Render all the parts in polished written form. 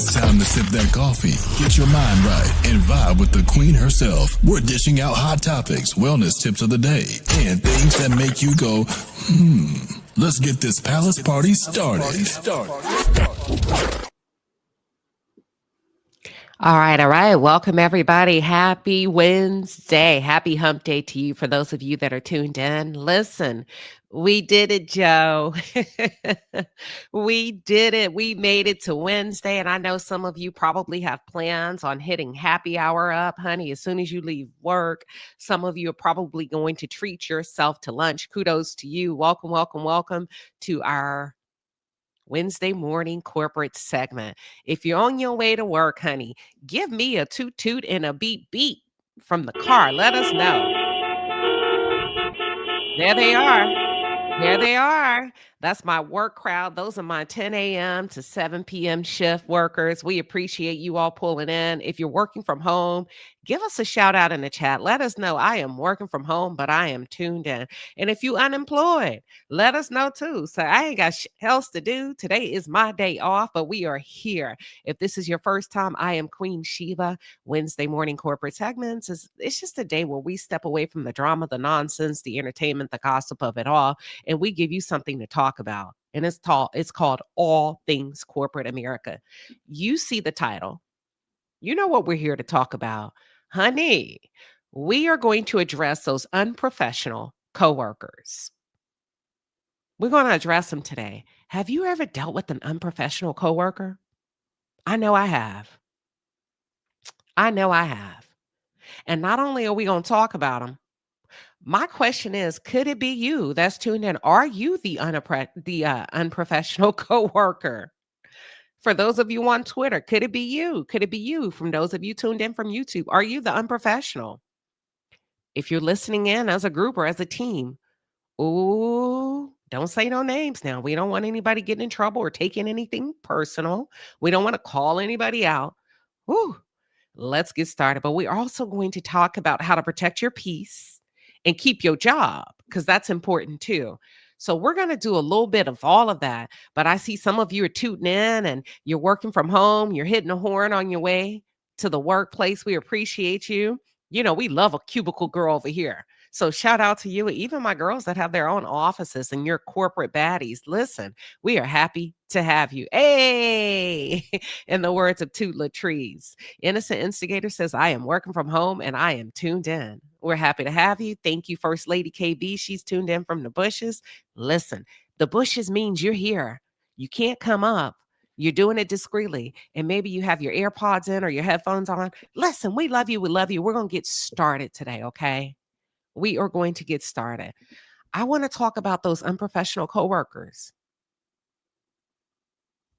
It's time to sip that coffee, get your mind right, and vibe with the queen herself. We're dishing out hot topics, wellness tips of the day, and things that make you go, Let's get this palace party started. All right. Welcome, everybody. Happy Wednesday. Happy hump day to you for those of you that are tuned in. Listen, we did it, Joe. We did it. We made it to Wednesday, and I know some of you probably have plans on hitting happy hour up, honey, as soon as you leave work. Some of you are probably going to treat yourself to lunch. Kudos to you. Welcome to our Wednesday morning corporate segment. If you're on your way to work, honey, give me a toot toot and a beep beep from the car. Let us know. There they are. There they are. That's my work crowd. Those are my 10 a.m. to 7 p.m. shift workers. We appreciate you all pulling in. If you're working from home, give us a shout out in the chat. Let us know I am working from home, but I am tuned in. And if you unemployed, let us know too. So I ain't got else to do. Today is my day off, but we are here. If this is your first time, I am Queen Shiba. Wednesday morning corporate segments it's just a day where we step away from the drama, the nonsense, the entertainment, the gossip of it all, and we give you something to talk about. And it's called All Things Corporate America. You see the title. You know what we're here to talk about. Honey, we are going to address those unprofessional coworkers. We're going to address them today. Have you ever dealt with an unprofessional coworker? I know I have. And not only are we going to talk about them, my question is, could it be you that's tuned in? Are you the unprofessional coworker? For those of you on Twitter, could it be you? Could it be you? From those of you tuned in from YouTube, are you the unprofessional? If you're listening in as a group or as a team, ooh, don't say no names now. We don't want anybody getting in trouble or taking anything personal. We don't want to call anybody out. Ooh, let's get started. But we're also going to talk about how to protect your peace and keep your job, because that's important too. So we're going to do a little bit of all of that. But I see some of you are tooting in and you're working from home. You're hitting a horn on your way to the workplace. We appreciate you. You know, we love a cubicle girl over here. So shout out to you, even my girls that have their own offices and your corporate baddies. Listen, we are happy to have you. Hey, in the words of Toot Latrice, Innocent Instigator says, I am working from home and I am tuned in. We're happy to have you. Thank you, First Lady KB. She's tuned in from the bushes. Listen, the bushes means you're here. You can't come up. You're doing it discreetly. And maybe you have your AirPods in or your headphones on. Listen, we love you. We love you. We're going to get started today, okay? We are going to get started. I want to talk about those unprofessional coworkers.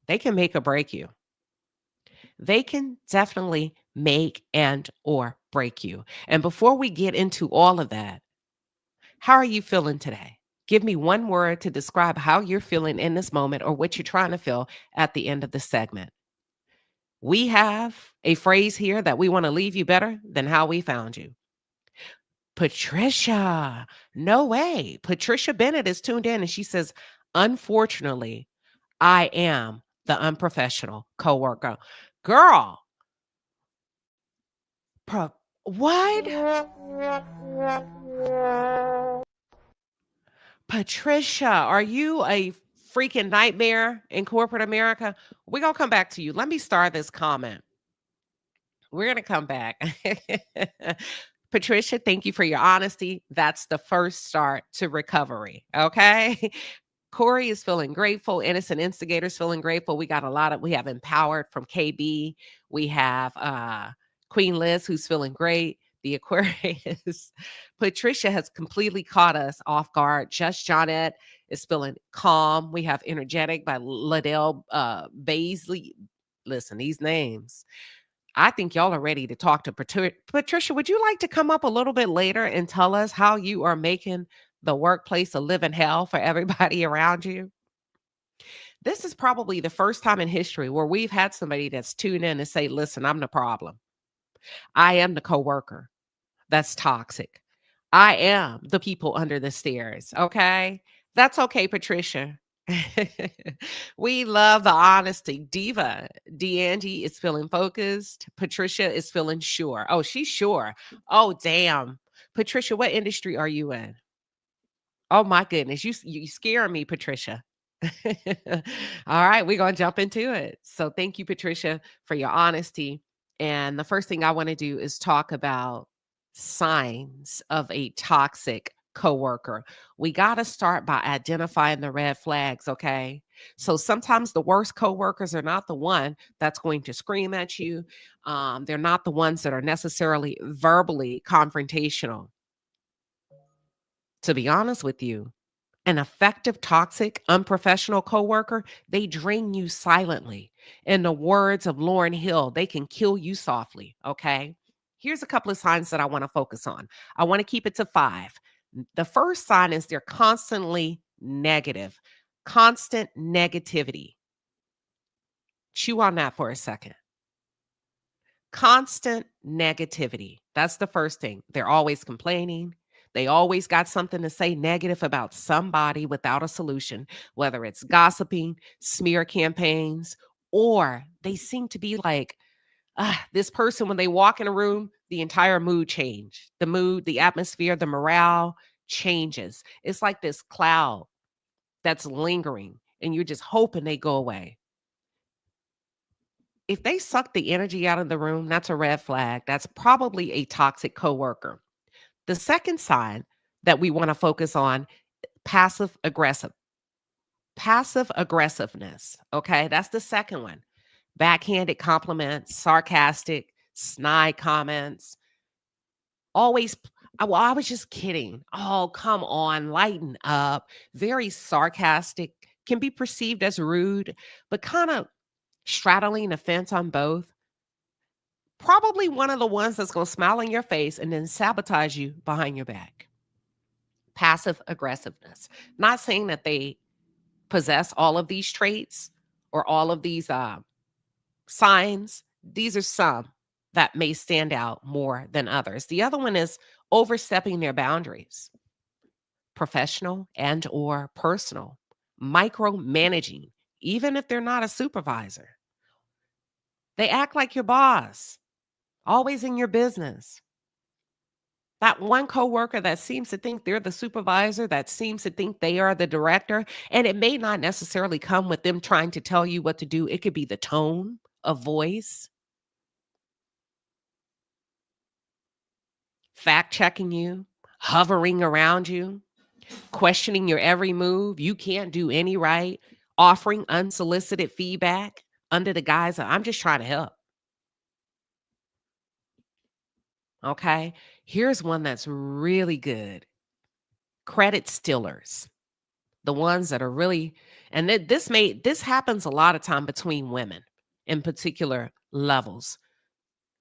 They can make or break you. They can definitely make and or break you. And before we get into all of that, how are you feeling today? Give me one word to describe how you're feeling in this moment or what you're trying to feel at the end of the segment. We have a phrase here that we want to leave you better than how we found you. Patricia, no way. Patricia Bennett is tuned in and she says, unfortunately, I am the unprofessional coworker. Girl, what? Patricia, are you a freaking nightmare in corporate America? We're going to come back to you. Let me start this comment. We're going to come back. Patricia, thank you for your honesty. That's the first start to recovery. Okay. Corey is feeling grateful. Innocent Instigator's feeling grateful. We have Empowered from KB. We have Queen Liz, who's feeling great. The Aquarius. Patricia has completely caught us off guard. Just Johnette is feeling calm. We have Energetic by Liddell Baisley. Listen, these names. I think y'all are ready to talk to Patricia. Would you like to come up a little bit later and tell us how you are making the workplace a living hell for everybody around you? This is probably the first time in history where we've had somebody that's tuned in and say, listen, I'm the problem. I am the coworker that's toxic. I am the people under the stairs. Okay. That's okay, Patricia. We love the honesty. Diva, D'Angie is feeling focused. Patricia is feeling sure. Oh, she's sure. Oh, damn. Patricia, what industry are you in? Oh my goodness, you scaring me, Patricia. All right, we're gonna jump into it. So thank you, Patricia, for your honesty. And the first thing I want to do is talk about signs of a toxic coworker. We got to start by identifying the red flags, okay? So sometimes the worst coworkers are not the one that's going to scream at you. They're not the ones that are necessarily verbally confrontational. To be honest with you, an effective, toxic, unprofessional coworker, they drain you silently. In the words of Lauryn Hill, they can kill you softly. Okay. Here's a couple of signs that I want to focus on. I want to keep it to five. The first sign is they're constantly negative, constant negativity. Chew on that for a second. Constant negativity. That's the first thing. They're always complaining. They always got something to say negative about somebody without a solution, whether it's gossiping, smear campaigns, or they seem to be like, this person, when they walk in a room, the entire mood change. The mood, the atmosphere, the morale changes. It's like this cloud that's lingering, and you're just hoping they go away. If they suck the energy out of the room, that's a red flag. That's probably a toxic coworker. The second sign that we want to focus on, passive aggressive. Passive aggressiveness. Okay, that's the second one. Backhanded compliments, sarcastic, snide comments. Always, well, I was just kidding. Oh, come on, lighten up. Very sarcastic, can be perceived as rude, but kind of straddling the fence on both. Probably one of the ones that's going to smile in your face and then sabotage you behind your back. Passive aggressiveness. Not saying that they possess all of these traits or all of these signs. These are some that may stand out more than others. The other one is overstepping their boundaries, professional and or personal, micromanaging, even if they're not a supervisor. They act like your boss, always in your business. That one coworker that seems to think they're the supervisor, that seems to think they are the director, and it may not necessarily come with them trying to tell you what to do. It could be the tone of voice, fact checking you, hovering around you, questioning your every move. You can't do any right, offering unsolicited feedback under the guise of, I'm just trying to help. Okay. Here's one that's really good: credit stealers. The ones that are really, and this happens a lot of time between women in particular levels,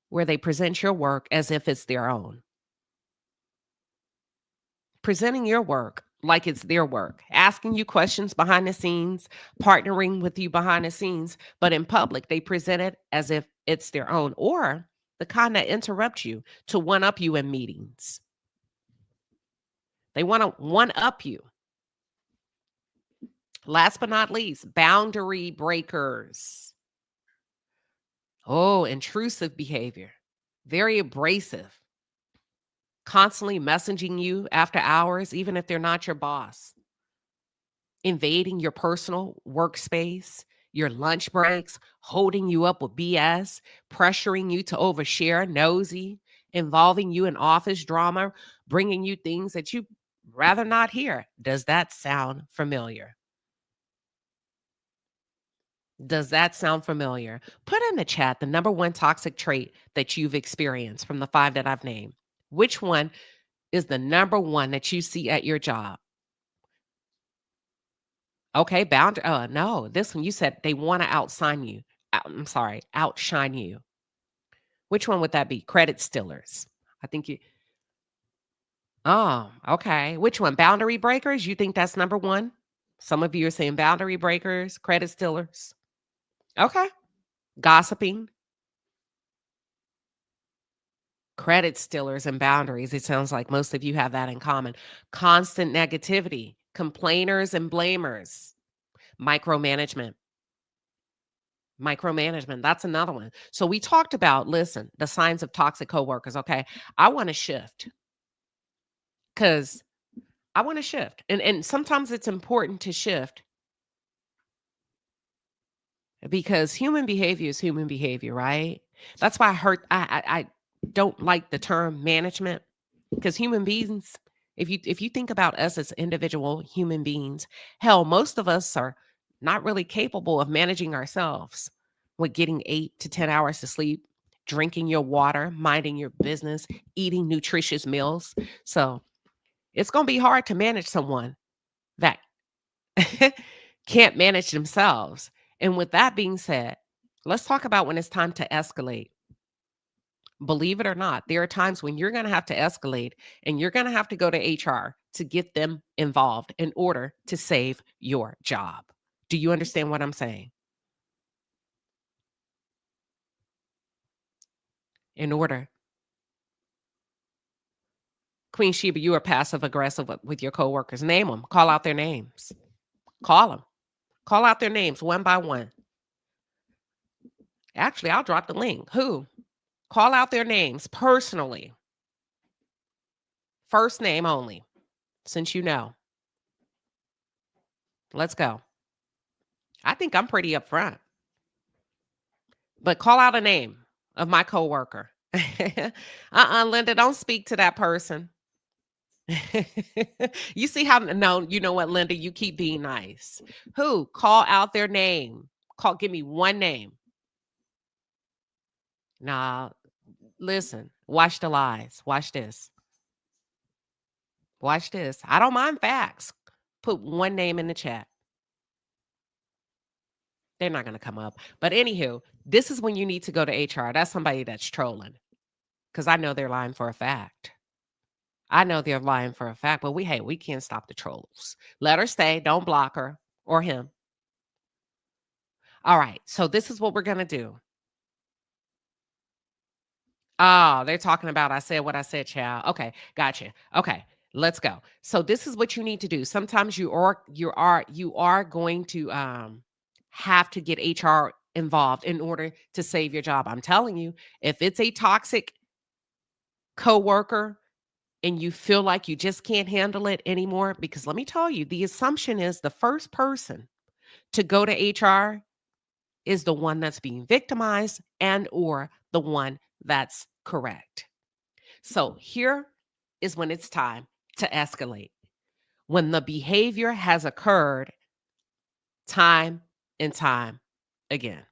where they present your work as if it's their own. Presenting your work like it's their work, asking you questions behind the scenes, partnering with you behind the scenes, but in public, they present it as if it's their own, or the kind that interrupt you to one up you in meetings. They want to one up you. Last but not least, boundary breakers. Oh, intrusive behavior, very abrasive, constantly messaging you after hours, even if they're not your boss, invading your personal workspace, your lunch breaks, holding you up with BS, pressuring you to overshare, nosy, involving you in office drama, bringing you things that you rather not hear. Does that sound familiar? Does that sound familiar? Put in the chat the number one toxic trait that you've experienced from the five that I've named. Which one is the number one that you see at your job? Okay, boundary. Oh, no, this one you said they want to outshine you. I'm sorry, outshine you. Which one would that be? Credit stealers. I think you. Oh, okay. Which one? Boundary breakers? You think that's number one? Some of you are saying boundary breakers, credit stealers. Okay. Gossiping, credit stealers, and boundaries. It sounds like most of you have that in common. Constant negativity, complainers and blamers. Micromanagement. Micromanagement. That's another one. So we talked about, listen, the signs of toxic coworkers. Okay. I want to shift because I want to shift. And sometimes it's important to shift because human behavior is human behavior, right? That's why I don't like the term management because human beings, if you think about us as individual human beings, hell, most of us are not really capable of managing ourselves with getting 8 to 10 hours to sleep, drinking your water, minding your business, eating nutritious meals. So it's going to be hard to manage someone that can't manage themselves. And with that being said, let's talk about when it's time to escalate. Believe it or not, there are times when you're going to have to escalate and you're going to have to go to HR to get them involved in order to save your job. Do you understand what I'm saying? In order. Queen Sheba, you are passive aggressive with your coworkers. Name them. Call out their names. Call them. Call out their names one by one. Actually, I'll drop the link. Who? Call out their names personally. First name only, since you know. Let's go. I think I'm pretty upfront. But call out a name of my coworker. Linda, don't speak to that person. You see how, no, you know what, Linda, you keep being nice. Who? Call out their name. Give me one name. Nah, listen, watch the lies. Watch this. Watch this. I don't mind facts. Put one name in the chat. They're not going to come up. But anywho, this is when you need to go to HR. That's somebody that's trolling. Because I know they're lying for a fact. I know they're lying for a fact, but we can't stop the trolls. Let her stay. Don't block her or him. All right. So this is what we're going to do. Oh, they're talking about I said what I said, child. Okay, gotcha. Okay, let's go. So this is what you need to do. Sometimes you are going to have to get HR involved in order to save your job. I'm telling you, if it's a toxic coworker and you feel like you just can't handle it anymore, because let me tell you, the assumption is the first person to go to HR is the one that's being victimized and or the one that's correct. So here is when it's time to escalate. When the behavior has occurred time and time again.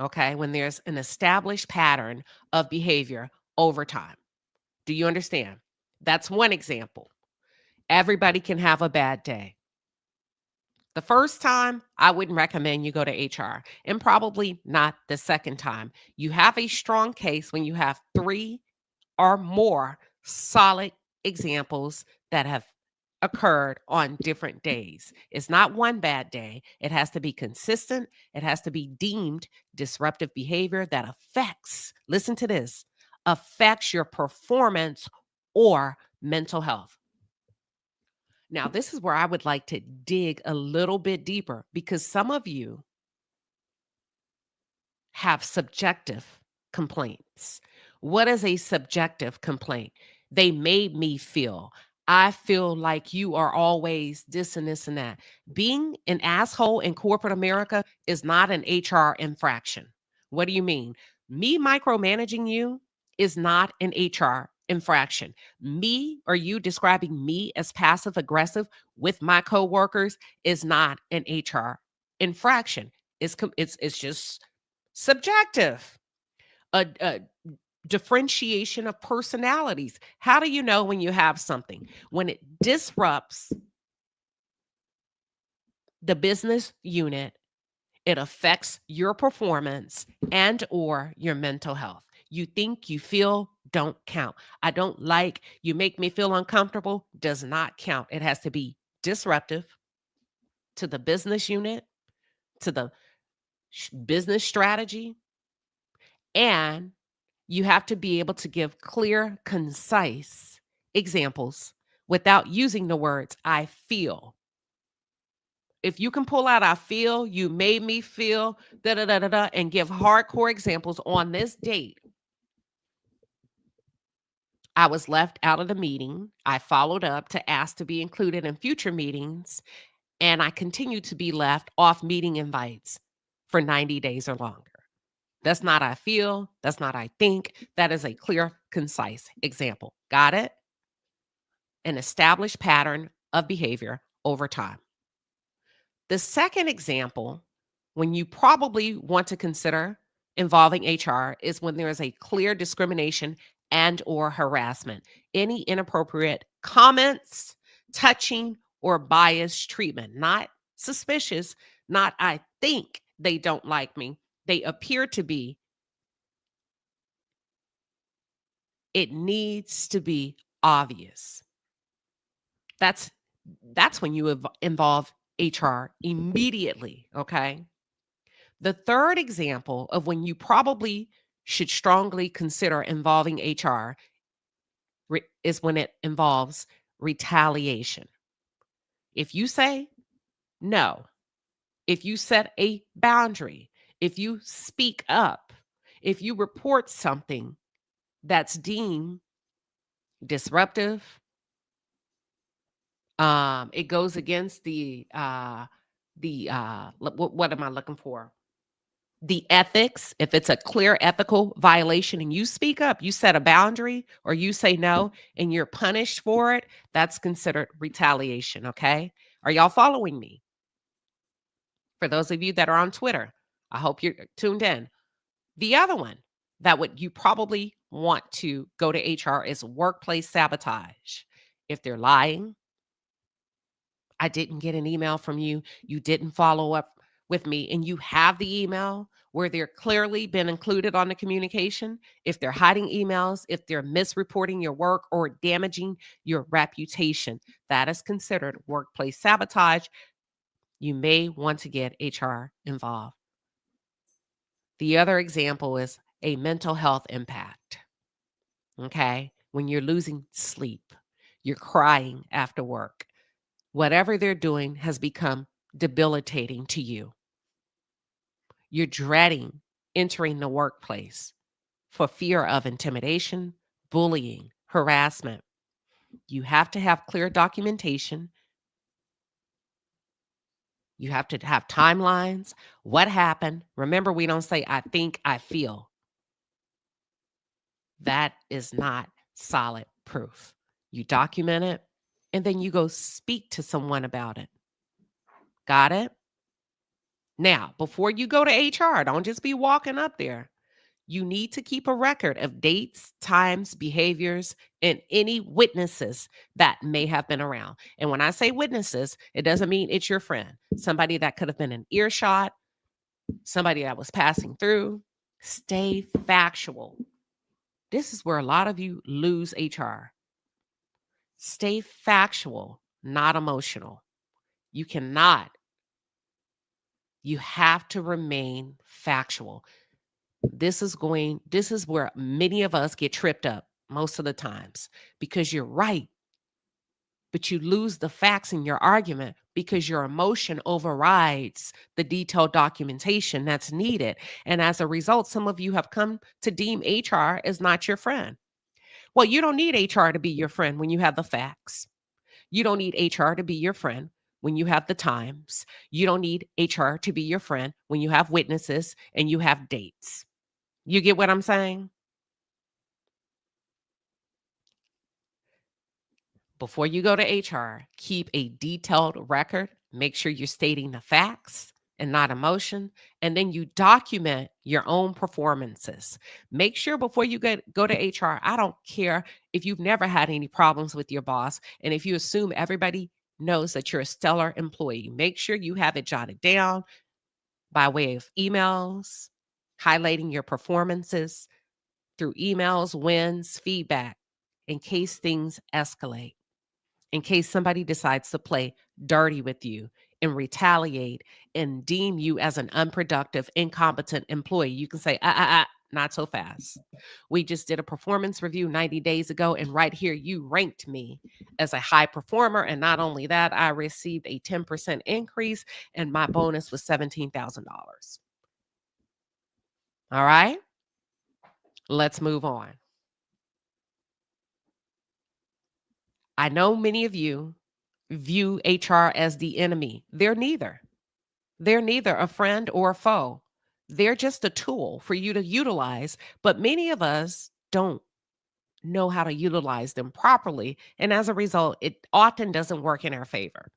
Okay, when there's an established pattern of behavior over time. Do you understand? That's one example. Everybody can have a bad day. The first time, I wouldn't recommend you go to HR, and probably not the second time. You have a strong case when you have 3 or more solid examples that have occurred on different days. It's not one bad day. It has to be consistent. It has to be deemed disruptive behavior that affects, listen to this, affects your performance or mental health. Now, this is where I would like to dig a little bit deeper because some of you have subjective complaints. What is a subjective complaint? They made me feel. I feel like you are always this and this and that. Being an asshole in corporate America is not an HR infraction. What do you mean? Me micromanaging you is not an HR infraction. Me or you describing me as passive aggressive with my coworkers is not an HR infraction. It's just subjective. A differentiation of personalities. How do you know when you have something? When it disrupts the business unit, it affects your performance and or your mental health. You think, you feel, don't count. I don't like, you make me feel uncomfortable, does not count. It has to be disruptive to the business unit, to the business strategy, and you have to be able to give clear, concise examples without using the words I feel. if you can pull out, I feel, you made me feel, da da da da da, and give hardcore examples on this date. I was left out of the meeting. I followed up to ask to be included in future meetings, and I continue to be left off meeting invites for 90 days or longer. That's not I feel, that's not I think. That is a clear, concise example. Got it? An established pattern of behavior over time. The second example, when you probably want to consider involving HR, is when there is a clear discrimination and or harassment, any inappropriate comments, touching, or biased treatment, not suspicious, not I think they don't like me. They appear to be. It needs to be obvious. That's when you involve HR immediately, okay? The third example of when you probably should strongly consider involving HR is when it involves retaliation. If you say no, if you set a boundary, if you speak up, if you report something that's deemed disruptive, it goes against what am I looking for? The ethics. If it's a clear ethical violation and you speak up, you set a boundary or you say no and you're punished for it, that's considered retaliation. Okay. Are y'all following me? For those of you that are on Twitter, I hope you're tuned in. The other one that would you probably want to go to HR is workplace sabotage. If they're lying, I didn't get an email from you, you didn't follow up with me, and you have the email where they're clearly been included on the communication, if they're hiding emails, if they're misreporting your work or damaging your reputation, that is considered workplace sabotage. You may want to get HR involved. The other example is a mental health impact. Okay. When you're losing sleep, you're crying after work, whatever they're doing has become debilitating to you. You're dreading entering the workplace for fear of intimidation, bullying, harassment. You have to have clear documentation. You have to have timelines. What happened? Remember, we don't say, I think, I feel. That is not solid proof. You document it, and then you go speak to someone about it. Got it? Now, before you go to HR, don't just be walking up there. You need to keep a record of dates, times, behaviors, and any witnesses that may have been around. And when I say witnesses, it doesn't mean it's your friend, somebody that could have been an earshot, somebody that was passing through. Stay factual. This is where a lot of you lose HR. Stay factual, not emotional. You cannot. You have to remain factual. This is where many of us get tripped up most of the times because you're right, but you lose the facts in your argument because your emotion overrides the detailed documentation that's needed. And as a result, some of you have come to deem HR as not your friend. Well, you don't need HR to be your friend when you have the facts. You don't need HR to be your friend when you have the times. You don't need HR to be your friend when you have witnesses and you have dates. You get what I'm saying? Before you go to HR, keep a detailed record. Make sure you're stating the facts and not emotion. And then you document your own performances. Make sure before you go to HR, I don't care if you've never had any problems with your boss. And if you assume everybody knows that you're a stellar employee, make sure you have it jotted down by way of emails, highlighting your performances through emails, wins, feedback, in case things escalate, in case somebody decides to play dirty with you and retaliate and deem you as an unproductive, incompetent employee. You can say, not so fast. We just did a performance review 90 days ago, and right here, you ranked me as a high performer. And not only that, I received a 10% increase, and my bonus was $17,000. All right, let's move on. I know many of you view HR as the enemy. They're neither. They're neither a friend or a foe. They're just a tool for you to utilize, but many of us don't know how to utilize them properly. And as a result, it often doesn't work in our favor.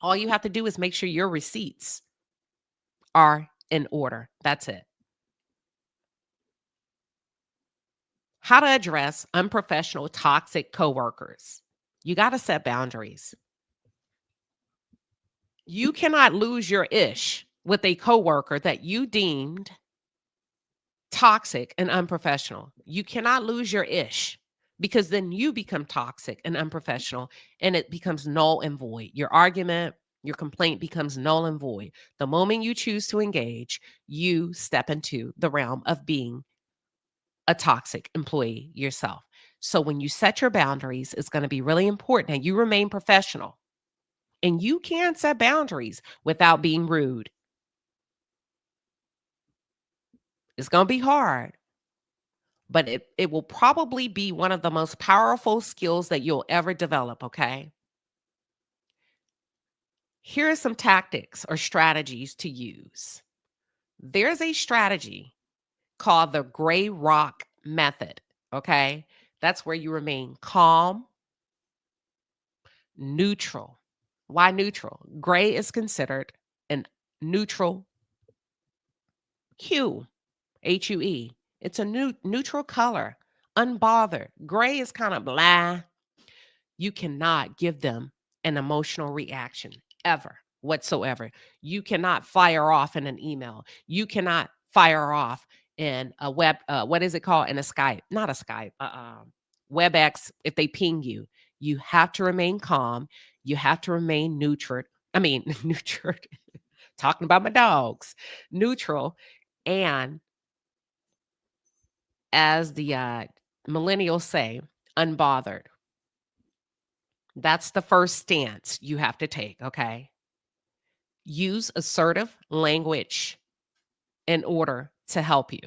All you have to do is make sure your receipts are in order. That's it. How to address unprofessional, toxic coworkers. You got to set boundaries. You cannot lose your ish with a coworker that you deemed toxic and unprofessional. You cannot lose your ish because then you become toxic and unprofessional and it becomes null and void. Your argument, your complaint becomes null and void. The moment you choose to engage, you step into the realm of being a toxic employee yourself. So when you set your boundaries, it's going to be really important and you remain professional. And you can set boundaries without being rude. It's going to be hard, but it will probably be one of the most powerful skills that you'll ever develop, okay? Here are some tactics or strategies to use. There's a strategy called the gray rock method, okay? That's where you remain calm, neutral. Why neutral? Gray is considered an neutral hue, HUE. It's a neutral color, unbothered. Gray is kind of blah. You cannot give them an emotional reaction ever whatsoever. You cannot fire off in an email. You cannot fire off in a web, what is it called? In a Skype, not a Skype, WebEx, if they ping you. You have to remain calm. You have to remain neutral. I mean, neutral, talking about my dogs, neutral. And as the millennials say, unbothered. That's the first stance you have to take, okay? Use assertive language in order to help you.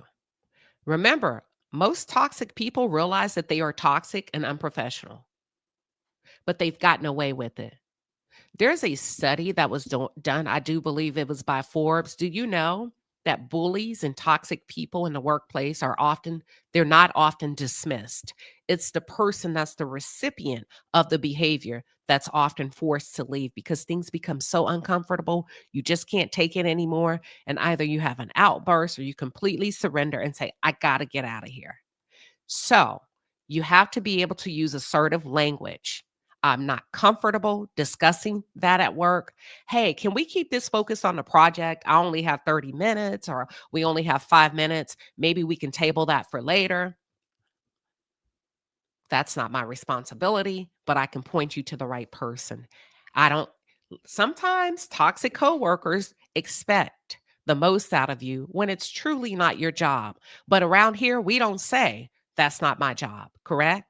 Remember, most toxic people realize that they are toxic and unprofessional, but they've gotten away with it. There's a study that was done, I do believe it was by Forbes. Do you know that bullies and toxic people in the workplace they're not often dismissed? It's the person that's the recipient of the behavior that's often forced to leave because things become so uncomfortable. You just can't take it anymore. And either you have an outburst or you completely surrender and say, I got to get out of here. So you have to be able to use assertive language. I'm not comfortable discussing that at work. Hey, can we keep this focused on the project? I only have 30 minutes or we only have 5 minutes. Maybe we can table that for later. That's not my responsibility, but I can point you to the right person. Sometimes toxic coworkers expect the most out of you when it's truly not your job. But around here, we don't say that's not my job, correct?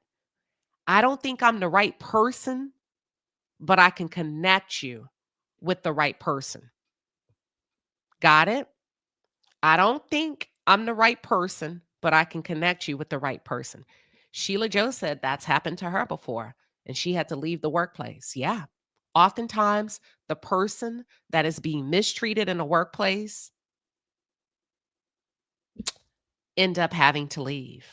I don't think I'm the right person, but I can connect you with the right person. Got it? I don't think I'm the right person, but I can connect you with the right person. Sheila Joe said that's happened to her before and she had to leave the workplace. Yeah. Oftentimes, the person that is being mistreated in the workplace end up having to leave.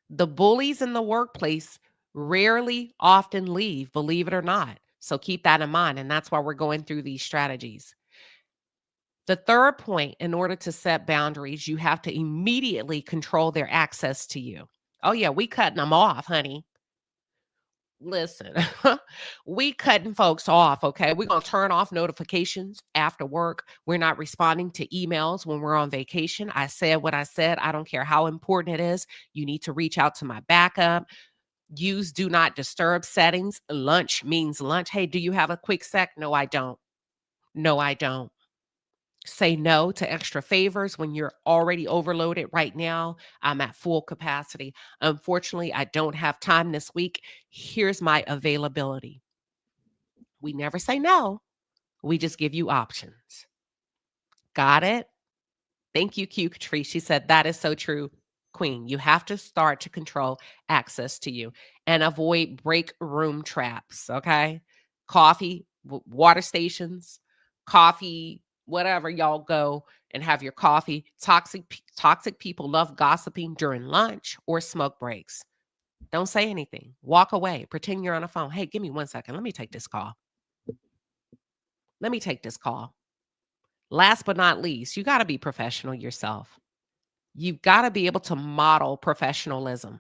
The bullies in the workplace rarely often leave, believe it or not. So keep that in mind. And that's why we're going through these strategies. The third point, in order to set boundaries, you have to immediately control their access to you. Oh, yeah, we cutting them off, honey. Listen, we cutting folks off, okay? We're going to turn off notifications after work. We're not responding to emails when we're on vacation. I said what I said. I don't care how important it is. You need to reach out to my backup. Use do not disturb settings. Lunch means lunch. Hey, do you have a quick sec? No, I don't. No, I don't. Say no to extra favors when you're already overloaded. Right now, I'm at full capacity. Unfortunately, I don't have time this week. Here's my availability. We never say no. We just give you options. Got it? Thank you, Q Catrice. She said, that is so true, Queen. You have to start to control access to you and avoid break room traps. Okay. Coffee, water stations, coffee, whatever y'all go and have your coffee. Toxic people love gossiping during lunch or smoke breaks. Don't say anything. Walk away. Pretend you're on a phone. Hey, give me 1 second. Let me take this call. Let me take this call. Last but not least, you got to be professional yourself. You've got to be able to model professionalism.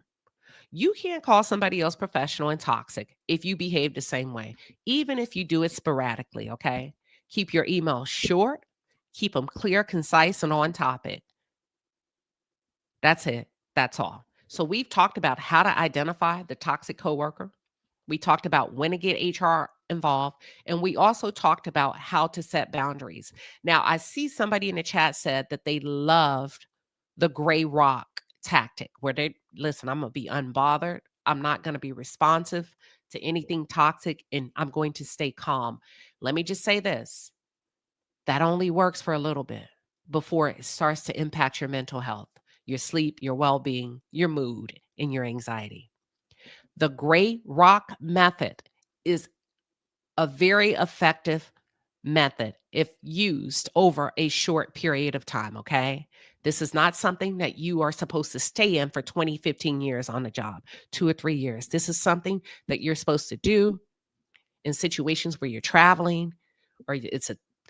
You can't call somebody else professional and toxic if you behave the same way, even if you do it sporadically, okay? Keep your emails short, keep them clear, concise, and on topic. That's it. That's all. So we've talked about how to identify the toxic coworker. We talked about when to get HR involved. And we also talked about how to set boundaries. Now, I see somebody in the chat said that they loved the gray rock tactic where they listen, I'm going to be unbothered. I'm not going to be responsive to anything toxic and I'm going to stay calm. Let me just say this. That only works for a little bit before it starts to impact your mental health, your sleep, your well-being, your mood, and your anxiety. The gray rock method is a very effective method if used over a short period of time, okay? This is not something that you are supposed to stay in for 20, 15 years on the job, 2 or 3 years. This is something that you're supposed to do in situations where you're traveling or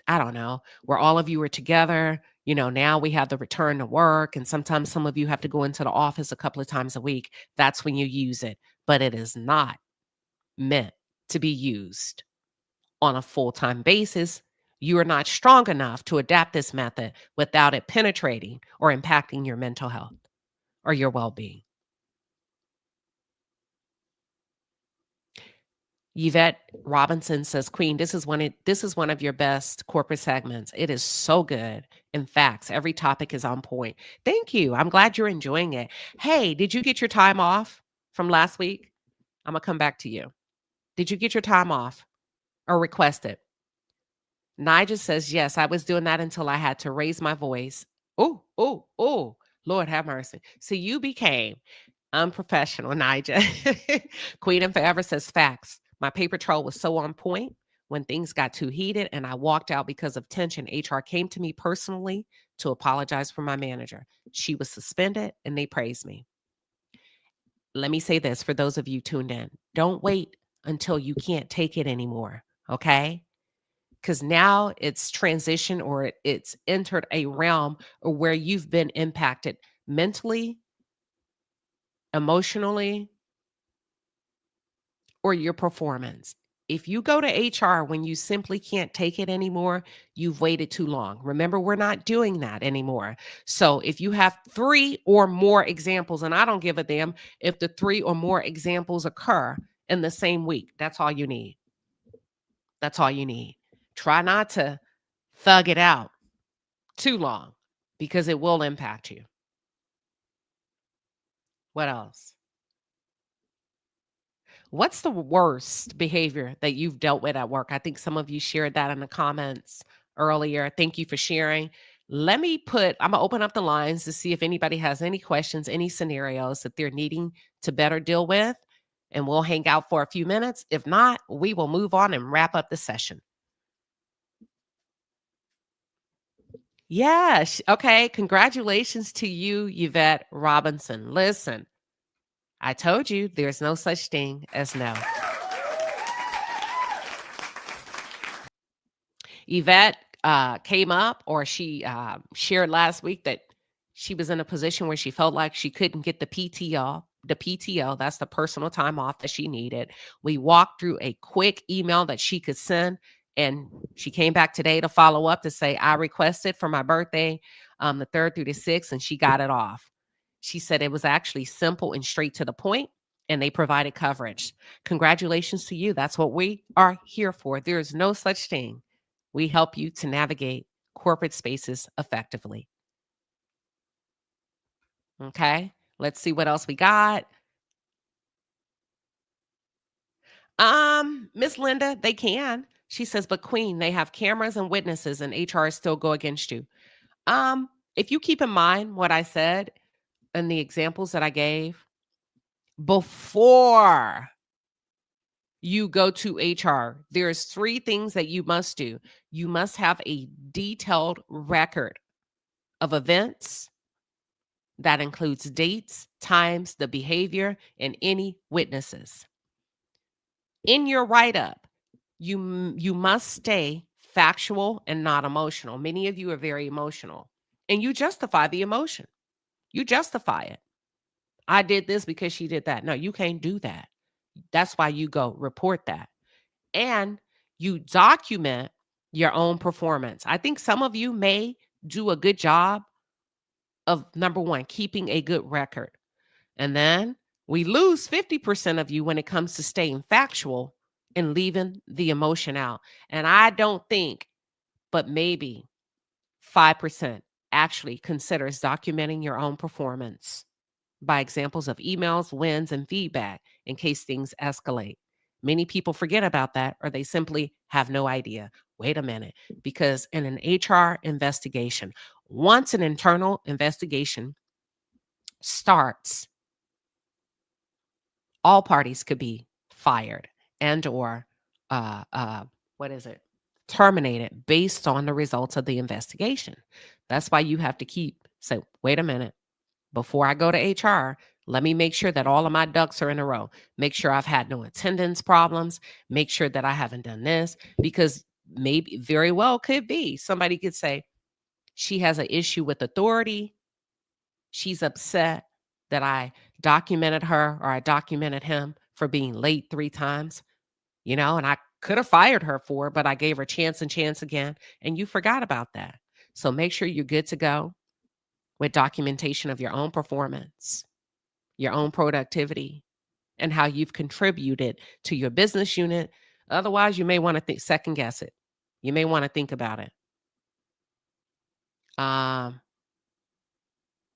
I don't know, where all of you are together. You know, now we have the return to work and sometimes some of you have to go into the office a couple of times a week. That's when you use it, but it is not meant to be used on a full-time basis. You are not strong enough to adapt this method without it penetrating or impacting your mental health or your well-being. Yvette Robinson says, Queen, this is one of your best corporate segments. It is so good. In fact, every topic is on point. Thank you. I'm glad you're enjoying it. Hey, did you get your time off from last week? I'm going to come back to you. Did you get your time off or request it? Nigel says, yes, I was doing that until I had to raise my voice. Oh, Lord have mercy. So you became unprofessional, Nigel. Queen and Forever says, facts. My paper trail was so on point. When things got too heated and I walked out because of tension, HR came to me personally to apologize for my manager. She was suspended and they praised me. Let me say this for those of you tuned in. Don't wait until you can't take it anymore, okay? Because now it's transition or it's entered a realm where you've been impacted mentally, emotionally, or your performance. If you go to HR when you simply can't take it anymore, you've waited too long. Remember, we're not doing that anymore. So if you have 3 or more examples, and I don't give a damn if the 3 or more examples occur in the same week, that's all you need. That's all you need. Try not to thug it out too long because it will impact you. What else? What's the worst behavior that you've dealt with at work? I think some of you shared that in the comments earlier. Thank you for sharing. I'm going to open up the lines to see if anybody has any questions, any scenarios that they're needing to better deal with, and we'll hang out for a few minutes. If not, we will move on and wrap up the session. Yes. Okay. Congratulations to you, Yvette Robinson. Listen, I told you there's no such thing as no. Yvette came up, or she shared last week that she was in a position where she felt like she couldn't get the PTO. The PTO, that's the personal time off that she needed. We walked through a quick email that she could send, and she came back today to follow up to say, I requested for my birthday, the 3rd through the 6th, and she got it off. She said it was actually simple and straight to the point, and they provided coverage. Congratulations to you. That's what we are here for. There is no such thing. We help you to navigate corporate spaces effectively. Okay, let's see what else we got. Miss Linda, they can. She says, but Queen, they have cameras and witnesses, and HR still go against you. Um, if you keep in mind what I said and the examples that I gave before you go to HR, there's three things that you must do. You must have a detailed record of events that includes dates, times, the behavior, and any witnesses. In your write-up, you must stay factual and not emotional. Many of you are very emotional, and you justify the emotion. You justify it. I did this because she did that. No, you can't do that. That's why you go report that. And you document your own performance. I think some of you may do a good job of number one, keeping a good record. And then we lose 50% of you when it comes to staying factual and leaving the emotion out. And I don't think, but maybe 5% actually considers documenting your own performance by examples of emails, wins, and feedback in case things escalate. Many people forget about that or they simply have no idea. Wait a minute, because in an HR investigation, once an internal investigation starts, all parties could be fired and or uh, uh, what is it? Terminated based on the results of the investigation. That's why you have to say, wait a minute, before I go to HR, let me make sure that all of my ducks are in a row. Make sure I've had no attendance problems. Make sure that I haven't done this, because maybe very well could be somebody could say she has an issue with authority. She's upset that I documented her or I documented him for being late 3 times, and I could have fired her for it, but I gave her chance and chance again. And you forgot about that. So make sure you're good to go with documentation of your own performance, your own productivity, and how you've contributed to your business unit. Otherwise, you may want to second guess it. You may want to think about it.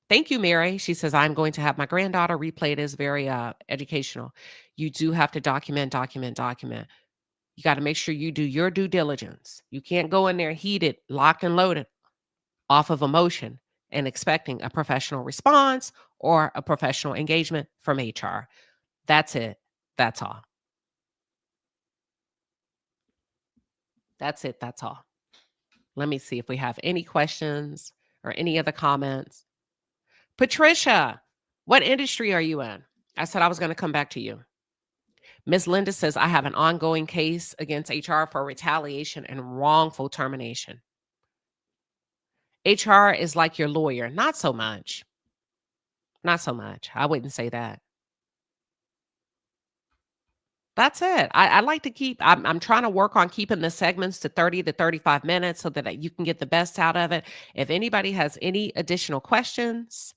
Thank you, Mary. She says, I'm going to have my granddaughter replay this. Very educational. You do have to document. You got to make sure you do your due diligence. You can't go in there heated, locked and loaded off of emotion and expecting a professional response or a professional engagement from HR. That's it. That's all. That's it. That's all. Let me see if we have any questions or any other comments. Patricia, what industry are you in? I said I was going to come back to you. Ms. Linda says, I have an ongoing case against HR for retaliation and wrongful termination. HR is like your lawyer. Not so much. Not so much. I wouldn't say that. That's it. I like to I'm trying to work on keeping the segments to 30 to 35 minutes so that you can get the best out of it. If anybody has any additional questions,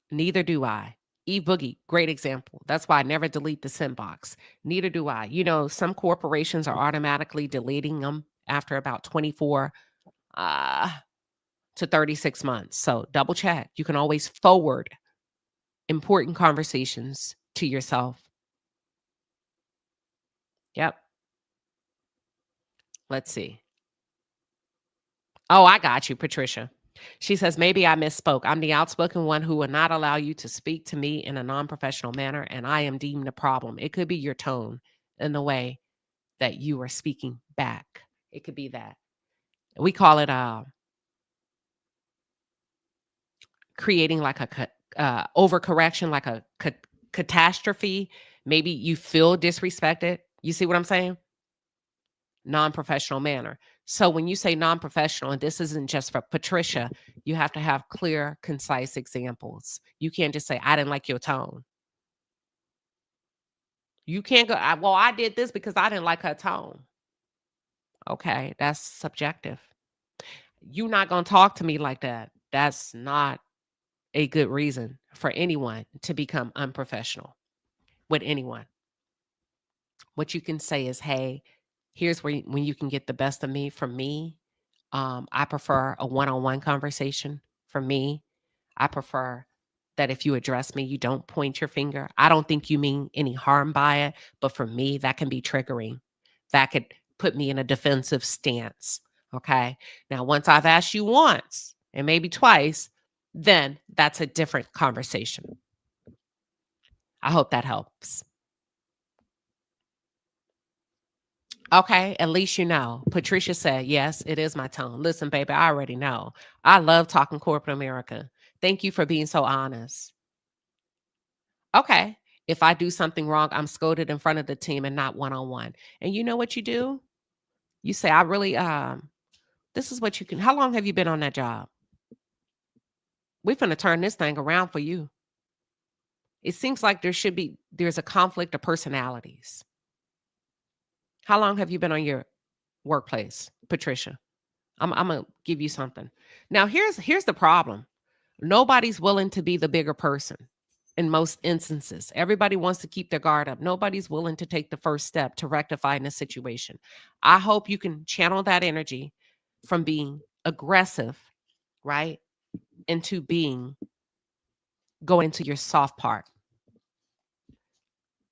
neither do I. eBoogie, great example. That's why I never delete the send box. Neither do I. Some corporations are automatically deleting them after about 24 to 36 months. So double check. You can always forward important conversations to yourself. Yep. Let's see. Oh, I got you, Patricia. She says, maybe I misspoke. I'm the outspoken one who will not allow you to speak to me in a non-professional manner, and I am deemed a problem. It could be your tone and the way that you are speaking back. It could be that. We call it creating like a overcorrection, like a catastrophe. Maybe you feel disrespected. You see what I'm saying? Non-professional manner. So when you say non-professional, and this isn't just for Patricia, you have to have clear, concise examples. You can't just say, I didn't like your tone. You can't go, well, I did this because I didn't like her tone. Okay, that's subjective. You're not going to talk to me like that. That's not a good reason for anyone to become unprofessional with anyone. What you can say is, hey, Here's where when you can get the best of me. From me, I prefer a one-on-one conversation. For me, I prefer that if you address me, you don't point your finger. I don't think you mean any harm by it, but for me, that can be triggering. That could put me in a defensive stance. Okay. Now, once I've asked you once and maybe twice, then that's a different conversation. I hope that helps. Okay, at least you know. Patricia said, yes, it is my tone. Listen, baby, I already know. I love talking corporate America. Thank you for being so honest. Okay. If I do something wrong, I'm scolded in front of the team and not one on one. And you know what you do? You say, I really, this is what you can. How long have you been on that job? We're going to turn this thing around for you. It seems like there's a conflict of personalities. How long have you been on your workplace, Patricia? I'm gonna give you something. Now here's the problem. Nobody's willing to be the bigger person in most instances. Everybody wants to keep their guard up. Nobody's willing to take the first step to rectifying a situation. I hope you can channel that energy from being aggressive, right? Into going into your soft part.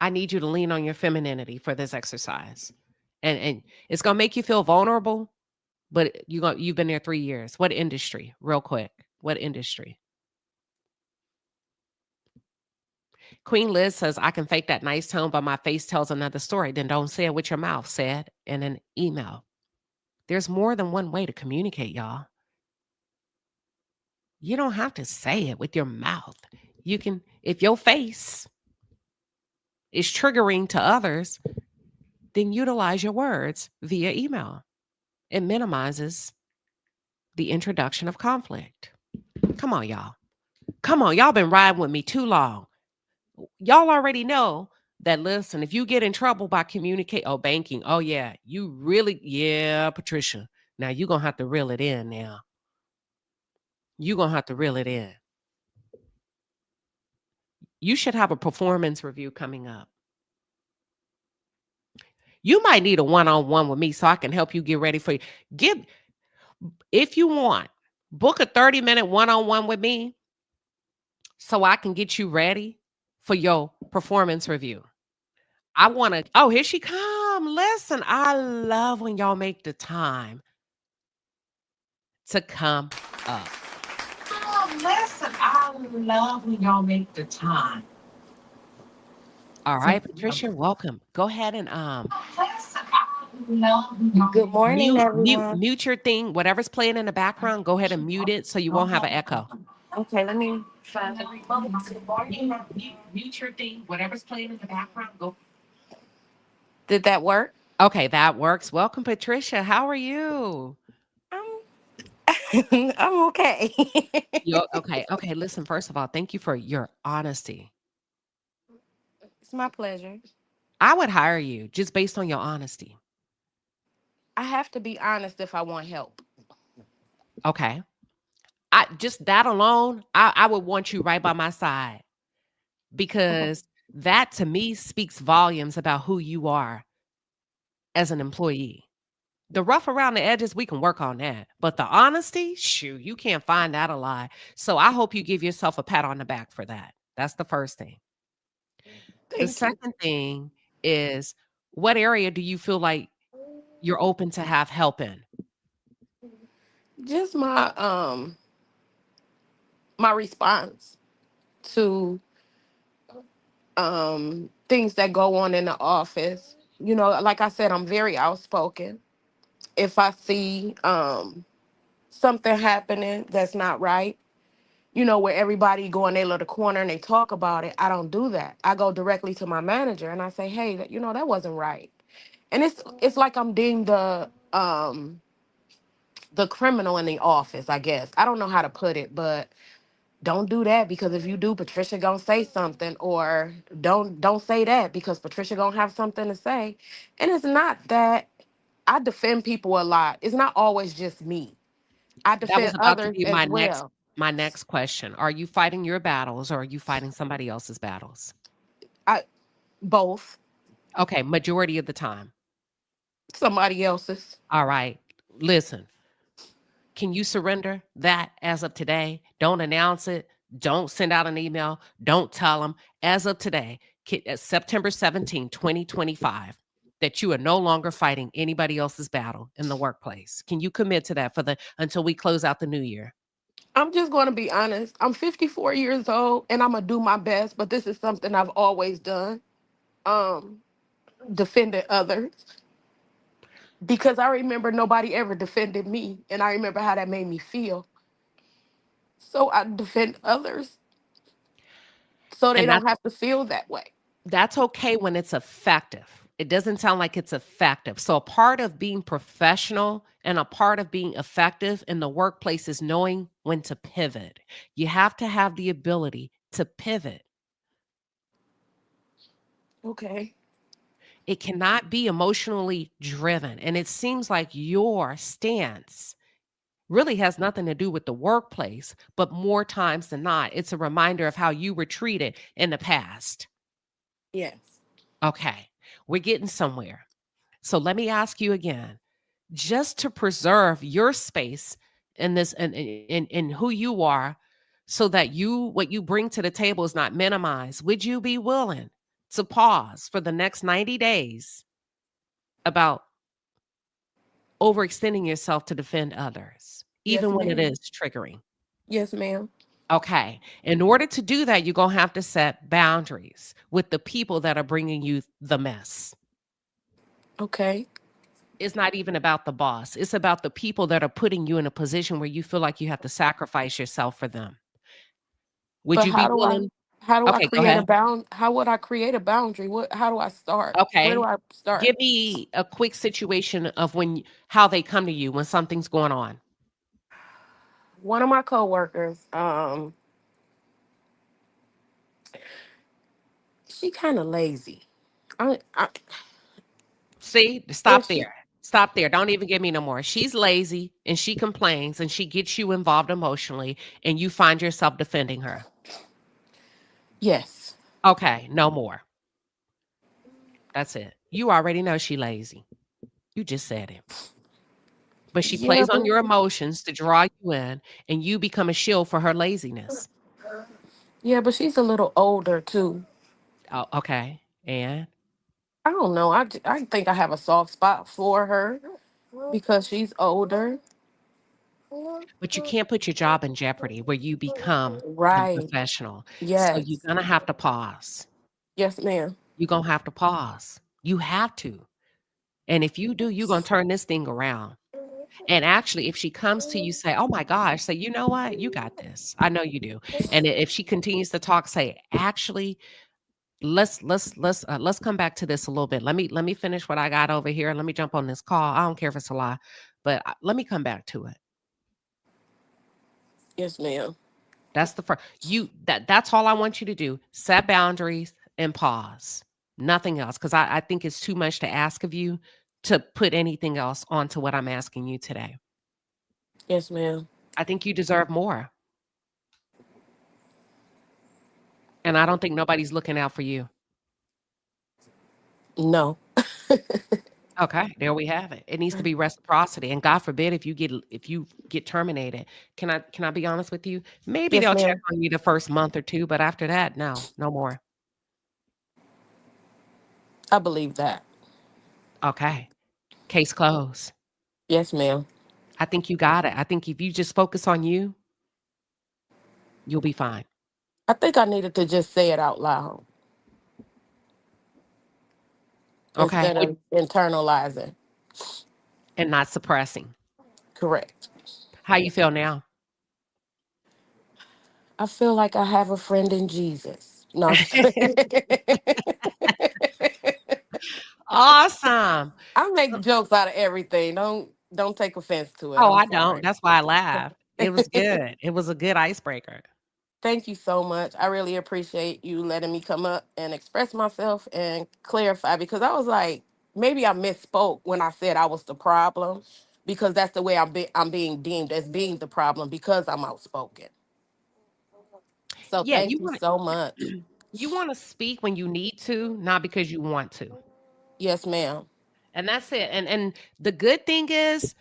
I need you to lean on your femininity for this exercise. And it's gonna make you feel vulnerable, but you've been there 3 years. What industry? Real quick. What industry? Queen Liz says, I can fake that nice tone, but my face tells another story. Then don't say it with your mouth. Say it in an email. There's more than one way to communicate, y'all. You don't have to say it with your mouth. You can, if your face is triggering to others, then utilize your words via email. It minimizes the introduction of conflict. Come on, y'all. Come on, y'all been riding with me too long. Y'all already know that, listen, if you get in trouble by banking, oh yeah, Patricia, now you're going to have to reel it in now. You're going to have to reel it in. You should have a performance review coming up. You might need a one-on-one with me so I can help you get ready for you. If you want, book a 30-minute one-on-one with me so I can get you ready for your performance review. Here she come. Listen, I love when y'all make the time to come up. Listen, I love when y'all make the time. All right, Patricia, welcome. Go ahead and listen, I love when y'all Good morning, everyone. mute your thing. Whatever's playing in the background, go ahead and mute it so you won't have an echo. Okay, let me find the remote. Mute your thing. Whatever's playing in the background, go. Did that work? Okay, that works. Welcome, Patricia. How are you? I'm okay. Okay. Listen, first of all, thank you for your honesty. It's my pleasure. I would hire you just based on your honesty. I have to be honest if I want help. Okay. I just that alone, I would want you right by my side because that to me speaks volumes about who you are as an employee. The rough around the edges, we can work on that. But the honesty, shoot, you can't find that a lie. So I hope you give yourself a pat on the back for that. That's the first thing. The second thing is, what area do you feel like you're open to have help in? Just my response to things that go on in the office. You know, like I said, I'm very outspoken. If I see something happening that's not right, you know, where everybody go in their little corner and they talk about it, I don't do that. I go directly to my manager and I say, hey, you know, that wasn't right. And it's like I'm deemed the criminal in the office, I guess. I don't know how to put it, but don't do that because if you do, Patricia gonna say something, or don't say that because Patricia gonna have something to say. And it's not that I defend people a lot. It's not always just me. I That was defend about to others be as my well. next question. Are you fighting your battles or are you fighting somebody else's battles? I both. Okay, majority of the time. Somebody else's. All right. Listen, can you surrender that as of today? Don't announce it. Don't send out an email. Don't tell them as of today, September 17, 2025, that you are no longer fighting anybody else's battle in the workplace. Can you commit to that for the until we close out the new year? I'm just going to be honest. I'm 54 years old and I'm going to do my best, but this is something I've always done. Um, Defended others because I remember nobody ever defended me and I remember how that made me feel. So I defend others so they And don't have to feel that way. that's okay when it's effective. It doesn't sound like it's effective. So, a part of being professional and a part of being effective in the workplace is knowing when to pivot. You have to have the ability to pivot. Okay. It cannot be emotionally driven. And it seems like your stance really has nothing to do with the workplace, but more times than not, it's a reminder of how you were treated in the past. Yes. Okay, we're getting somewhere. So let me ask you again, just to preserve your space in this in who you are, so that what you bring to the table is not minimized. Would you be willing to pause for the next 90 days about overextending yourself to defend others, Yes, even when it ma'am. is triggering? Yes, ma'am. Okay. In order to do that, you're going to have to set boundaries with the people that are bringing you the mess. Okay. It's not even about the boss. It's about the people that are putting you in a position where you feel like you have to sacrifice yourself for them. Would But you be willing? how do I Okay, go create a ahead. bound how would I create a boundary? What how do I start? Where do Okay. I start? Give me a quick situation of how they come to you when something's going on. One of my coworkers, she kind of lazy. I See, and stop she there. Stop there. Don't even give me no more. She's lazy and she complains and she gets you involved emotionally and you find yourself defending her. yes. Okay, no more. That's it. You already know she lazy. You just said it. But she Yeah, plays on but your emotions to draw you in and you become a shield for her laziness. yeah, but she's a little older too. Oh, okay. And I don't know. I think I have a soft spot for her because she's older. but you can't put your job in jeopardy where you become Right. unprofessional. So you're Yes. gonna have to pause. Yes, ma'am. You're gonna have to pause. You have to. And if you do, you're gonna turn this thing around. And actually, if she comes to you, say, "Oh my gosh," say, "You know what? You got this. I know you do." And if she continues to talk, say, "Actually, let's come back to this a little bit. Let me finish what I got over here. Let me jump on this call. I don't care if it's a lie, but let me come back to it." Yes, ma'am. That's the first. That's all I want you to do. Set boundaries and pause. Nothing else, because I think it's too much to ask of you to put anything else onto what I'm asking you today. Yes, ma'am. I think you deserve more. And I don't think nobody's looking out for you. No. Okay, there we have it. It needs to be reciprocity. And God forbid if you get terminated. Can I be honest with you? Maybe Yes, they'll check ma'am. on you the first month or two, but after that, no, no more. I believe that. Okay. Case closed. Yes, ma'am. I think you got it. I think if you just focus on you, you'll be fine. I think I needed to just say it out loud Okay. instead of internalizing. And not suppressing. Correct. How you feel now? I feel like I have a friend in Jesus. No, I'm just kidding. Awesome. I make jokes out of everything. Don't take offense to it. Oh, I'm I don't. sorry. That's why I laughed. It was good. It was a good icebreaker. Thank you so much. I really appreciate you letting me come up and express myself and clarify because I was like, maybe I misspoke when I said I was the problem because that's the way I'm being deemed as being the problem because I'm outspoken. So Yeah, thank you so much. you want to speak when you need to, not because you want to. Yes, ma'am. And that's it. And the good thing is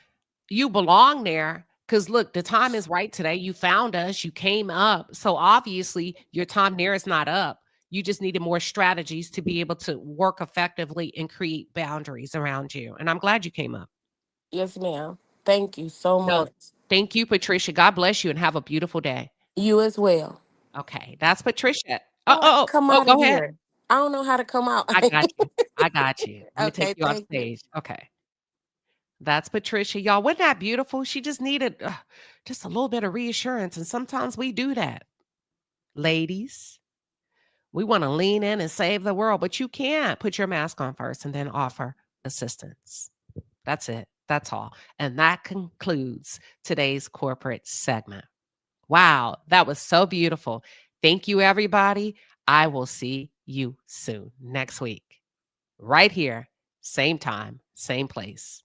you belong there because look, the time is right today. You found us, you came up. So obviously your time there is not up. You just needed more strategies to be able to work effectively and create boundaries around you. And I'm glad you came up. Yes, ma'am. Thank you so No, much. thank you, Patricia. God bless you and have a beautiful day. You as well. Okay, that's Patricia. Oh, I can come out of Go ahead. here. I don't know how to come out. I got you. I got you. Let me take Okay, you off thank you. stage. Okay. That's Patricia. Y'all, wasn't that beautiful? She just needed just a little bit of reassurance. And sometimes we do that. Ladies, we want to lean in and save the world, but you can't put your mask on first and then offer assistance. That's it. That's all. And that concludes today's corporate segment. Wow, that was so beautiful. Thank you, everybody. I will see you soon next week, right here, same time, same place.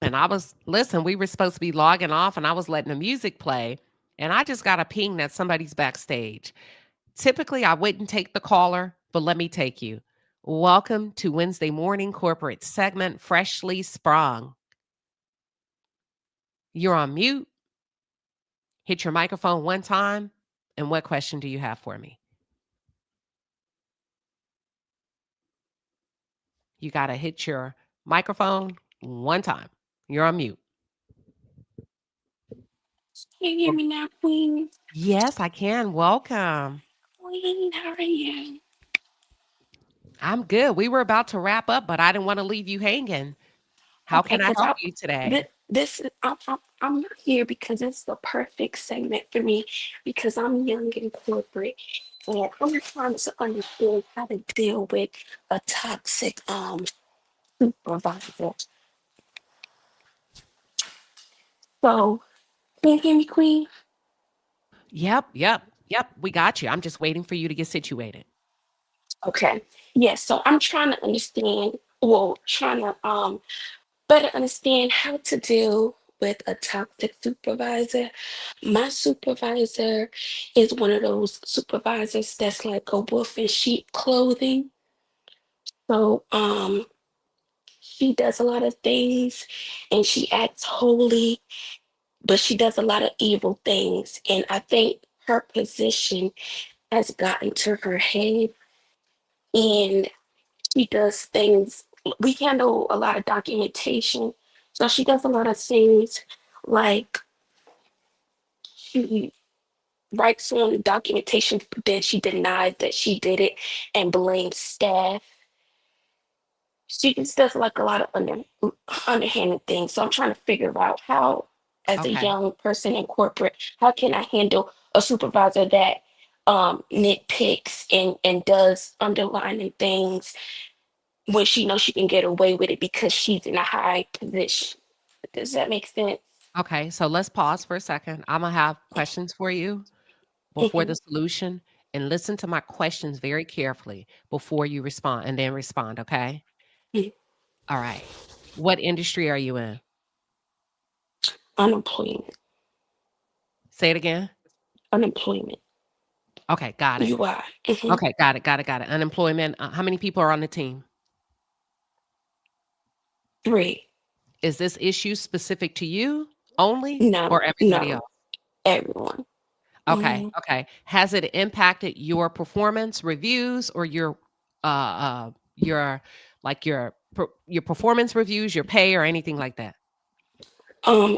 And listen, we were supposed to be logging off and I was letting the music play. And I just got a ping that somebody's backstage. Typically, I wouldn't take the caller, but let me take you. Welcome to Wednesday morning corporate segment, freshly sprung. You're on mute. Hit your microphone one time. And what question do you have for me? You got to hit your microphone one time. You're on mute. Can you hear me now, Queen? Yes, I can. Welcome. Queen, how are you? I'm good. We were about to wrap up, but I didn't want to leave you hanging. How Okay, can I because help you today? I'm here because it's the perfect segment for me because I'm young in corporate and I'm trying to understand how to deal with a toxic supervisor. So, can you hear me, Queen? Yep. We got you. I'm just waiting for you to get situated. Okay. Yes, so I'm trying to understand, well, trying to better understand how to deal with a toxic supervisor. My supervisor is one of those supervisors that's like a wolf in sheep clothing. So she does a lot of things and she acts holy, but she does a lot of evil things. And I think her position has gotten to her head and she does things. We handle a lot of documentation. So she does a lot of things like she writes on the documentation, but then she denies that she did it and blames staff. She just does like a lot of underhanded things. So I'm trying to figure out how, as a Okay. young person in corporate, how can I handle a supervisor that nitpicks and does underlining things when she knows she can get away with it because she's in a high position. Does that make sense? Okay. So let's pause for a second. I'm going to have questions for you before the Mhm. solution and listen to my questions very carefully before you respond and then respond. Okay. Mhm. All right. What industry are you in? Unemployment. Say it again. Unemployment. Okay. Got it. UI. Mhm. Okay. Got it. Unemployment. How many people are on the team? 3. Is this issue specific to you only No, or everybody no, else? everyone. Okay, Mhm. okay. Has it impacted your performance reviews or your like your performance reviews, your pay or anything like that?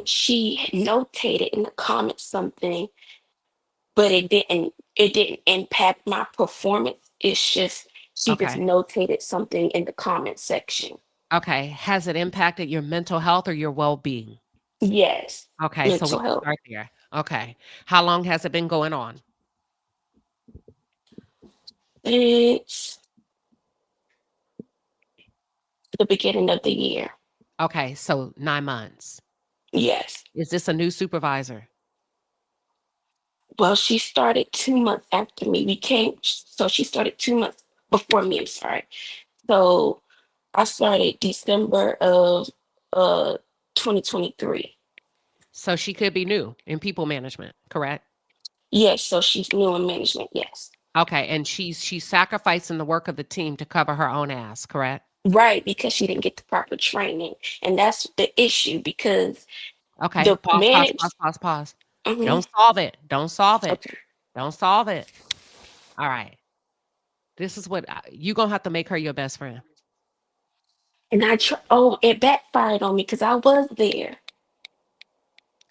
She notated in the comments something but it didn't impact my performance. It's just she just Okay. notated something in the comment section. Okay. Has it impacted your mental health or your well-being? Yes, Okay, so we mental can health. start there. Okay. How long has it been going on? It's the beginning of the year. Okay, so 9 months. Yes. Is this a new supervisor? Well, she started 2 months after me. So she started 2 months before me. I'm sorry. So I started December of uh 2023. So she could be new in people management, correct? Yes, so she's new in management. Yes. Okay, and she's sacrificing the work of the team to cover her own ass, correct? Right, because she didn't get the proper training. And that's the issue because Okay, the pause, pause, manage pause, pause, pause. Mhm. Don't solve it. Don't solve it. Okay. Don't solve it. All right. This is what you gonna have to make her your best friend. And it backfired on me because I was there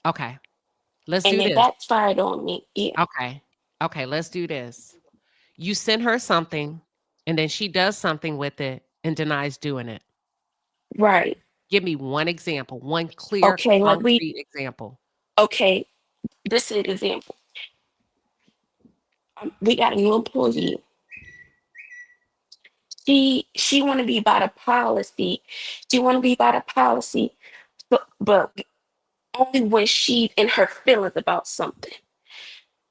Okay, let's and do it this. backfired on me. Yeah. Okay, okay, let's do this. You send her something, and then she does something with it and denies doing it. Right. Give me one example, one clear, Okay, concrete example. okay, this is an example. We got a new employee. She want to be about a policy. She want to be about a policy, but only when she's in her feelings about something.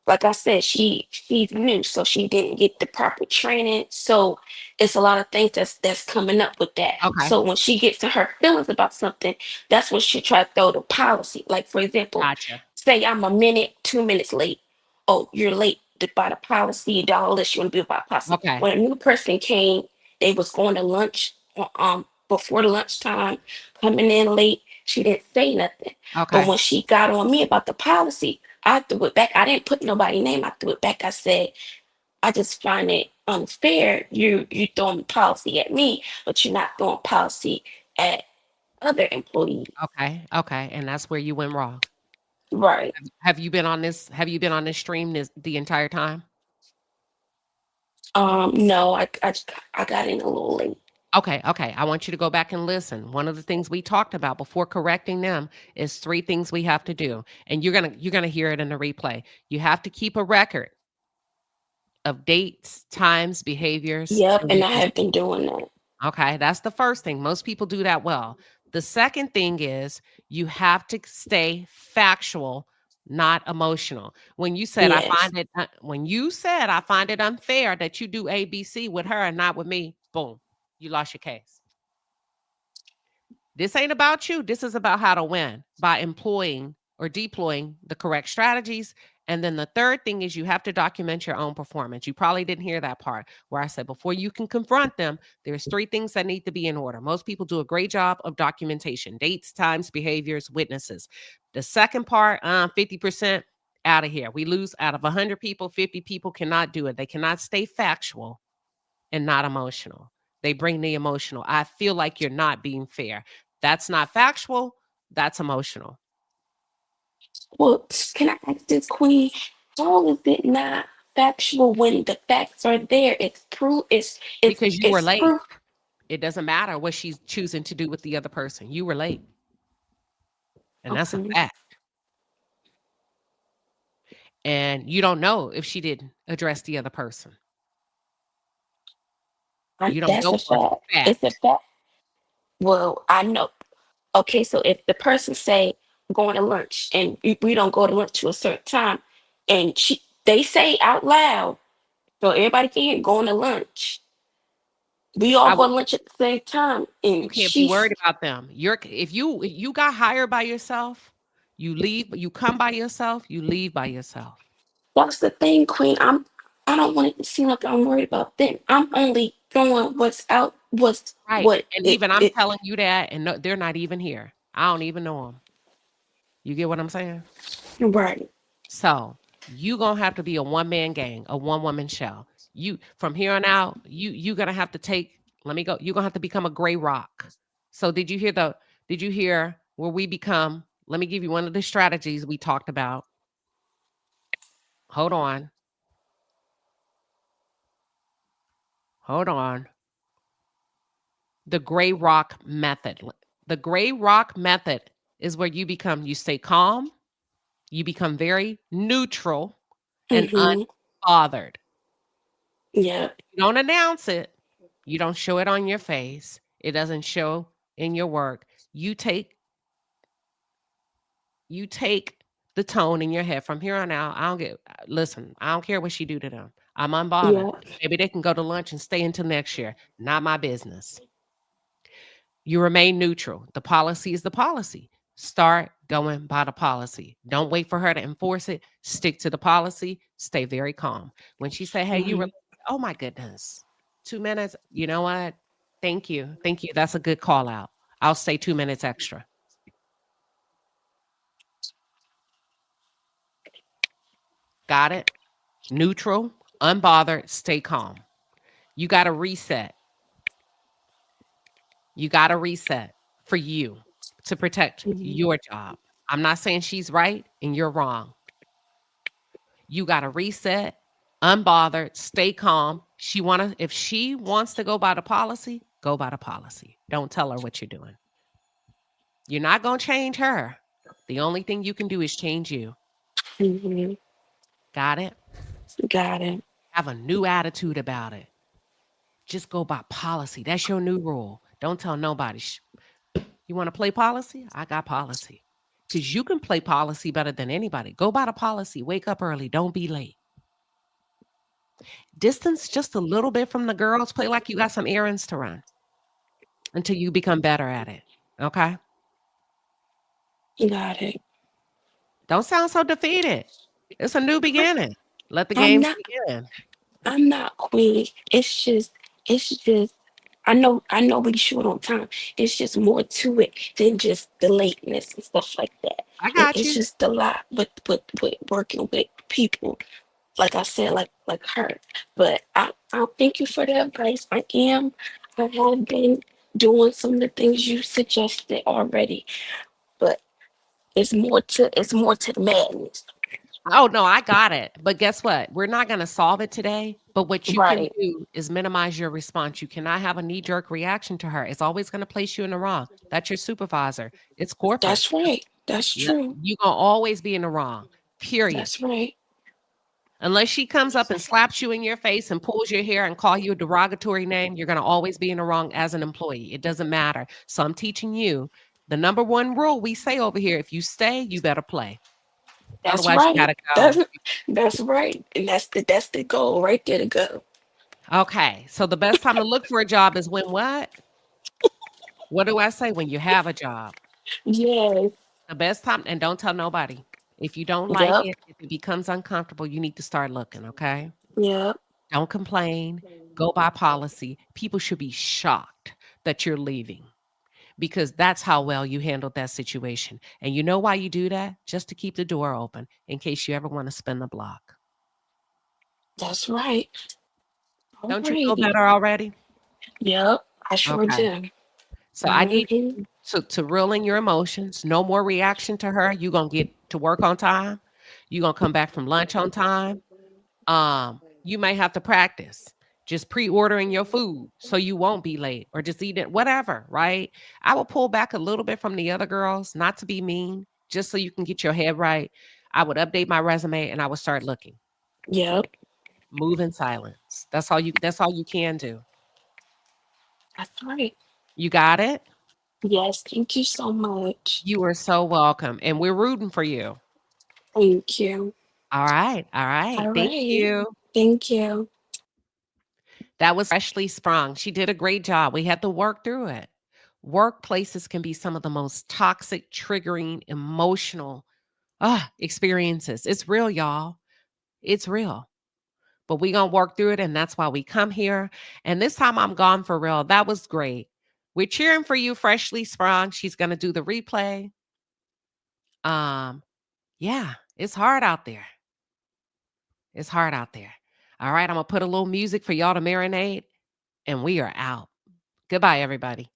Like I said, she's new, so she didn't get the proper training. So it's a lot of things that's coming up with that. Okay, So when she gets to her feelings about something, that's when she try to throw the policy. Like for example, gotcha. say I'm a minute, 2 minutes late. Oh, you're late by the policy, all this. You want to be about policy. Okay, When a new person came, they was going to lunch before the lunchtime, coming in late. She didn't say nothing. But okay, when she got on me about the policy, I threw it back. I didn't put nobody's name. I threw it back. I said, I just find it unfair. You throwing policy at me, but you're not throwing policy at other employees. okay, okay, and that's where you went wrong. Right. Have you been on this? Have you been on this stream the entire time? No, I got in a little late. Okay, okay. I want you to go back and listen. One of the things we talked about before correcting them is 3 things we have to do, and you're gonna hear it in the replay. You have to keep a record of dates, times, behaviors, Yep, and and I witnesses. have been doing that. Okay, that's the first thing. Most people do that well. The second thing is you have to stay factual, not emotional. Yes. When you said I find it unfair that you do ABC with her and not with me, boom, you lost your case. This ain't about you. This is about how to win by employing or deploying the correct strategies. And then the third thing is you have to document your own performance. You probably didn't hear that part where I said before you can confront them, there's 3 things that need to be in order. Most people do a great job of documentation: dates, times, behaviors, witnesses. The second part, 50% out of here. We lose out of 100 people, 50 people cannot do it. They cannot stay factual and not emotional. They bring the emotional. I feel like you're not being fair. That's not factual. That's emotional Well, can I ask this, Queen? How is it not factual when the facts are there? It's proof. because you were It's late. proof. It doesn't matter what she's choosing to do with the other person. You were late. And that's a Okay. fact. And you don't know if she didn't address the other person. You don't That's know a for a fact. It's a fact. fact. Well, I know. Okay, so if the person say going to lunch and we don't go to lunch to a certain time, and they say out loud, so everybody can hear going to lunch. We all I go would to lunch at the same time, You and can't be worried about them. If you got hired by yourself, you leave, you come by yourself, you leave by yourself. that's the thing, Queen. I don't want it to seem like I'm worried about them. I'm only doing what's out, Right. what And even I'm telling you that, and no, they're not even here. I don't even know them. You get what I'm saying? right. So you gonna have to be a one-man gang, a one-woman show. You from here on out, you gonna have to take. Let me go. You're gonna have to become a gray rock. So did you hear where we become? Let me give you one of the strategies we talked about. Hold on. Hold on. The gray rock method. The gray rock method is where you stay calm, you become very neutral and Mm-hmm. unbothered. Yep. You don't announce it. You don't show it on your face. It doesn't show in your work. You take you take the tone in your head from here on out. Listen, I don't care what she do to them. I'm unbothered. Yep. Maybe they can go to lunch and stay until next year. Not my business. You remain neutral. The policy is the policy. Start going by the policy. Don't wait for her to enforce it. Stick to the policy. Stay very calm. When she say, "Hey, you were," Mm-hmm. oh my goodness, 2 minutes. You know what? Thank you, thank you. That's a good call out. I'll stay 2 minutes extra. Got it? Neutral, unbothered. Stay calm. You got to reset. You got to reset for you to protect Mm-hmm. your job. I'm not saying she's right and you're wrong. You got to reset, unbothered, stay calm. If she wants to go by the policy, go by the policy. Don't tell her what you're doing. You're not going to change her. The only thing you can do is change you. Mm-hmm. Got it? Got it. Have a new attitude about it. Just go by policy. That's your new rule. Don't tell nobody. You want to play policy? I got policy. Because you can play policy better than anybody. Go by the policy. Wake up early. Don't be late. Distance just a little bit from the girls. Play like you got some errands to run until you become better at it. Okay? Got it. Don't sound so defeated. It's a new beginning. Let the I'm games not begin. I'm not queen. It's just I know we short on time. It's just more to it than just the lateness and stuff like that. I It, got it's you. just a lot with working with people. Like I said, like her. But I thank you for the advice. I have been doing some of the things you suggested already, but it's more to the madness. Oh, no, I got it. But guess what? We're not going to solve it today. But what you can Right. do is minimize your response. You cannot have a knee jerk reaction to her. It's always going to place you in the wrong. That's your supervisor. It's corporate. That's right. That's Yeah. true. You're going to always be in the wrong, period. That's right. Unless she comes up and slaps you in your face and pulls your hair and call you a derogatory name, you're going to always be in the wrong as an employee. It doesn't matter. So I'm teaching you the number one rule we say over here: if you stay, you better play. That's Otherwise, you got right. to go. That's that's right. And that's the goal right there to go. Okay. So the best time to look for a job is when what? What do I say? When you have a job. Yes. The best time, and don't tell nobody. If you don't like Yep. it, if it becomes uncomfortable, you need to start looking, okay? Yep. Don't complain. Go by policy. People should be shocked that you're leaving because that's how well you handled that situation. And you know why you do that? Just to keep the door open in case you ever want to spin the block. That's right. Don't you feel Alrighty. better already? Yep. I sure Okay. do. So I need Hmm. you to reel in your emotions. No more reaction to her. You're gonna get to work on time. You're gonna come back from lunch on time. You may have to practice just pre-ordering your food so you won't be late or just eat it, whatever, right? I will pull back a little bit from the other girls, not to be mean, just so you can get your head right. I would update my resume and I would start looking. Yep. Move in silence. That's all you can do. That's right. You got it? Yes. Thank you so much. You are so welcome. And we're rooting for you. Thank you. All right. All right. All Thank right. you. Thank you. That was freshly sprung. She did a great job. We had to work through it. Workplaces can be some of the most toxic, triggering, emotional experiences. It's real, y'all. It's real. But we going to work through it. And that's why we come here. And this time I'm gone for real. That was great. We're cheering for you, freshly sprung. She's going to do the replay. Yeah, it's hard out there. It's hard out there. All right. I'm going to put a little music for y'all to marinate. And we are out. Goodbye, everybody.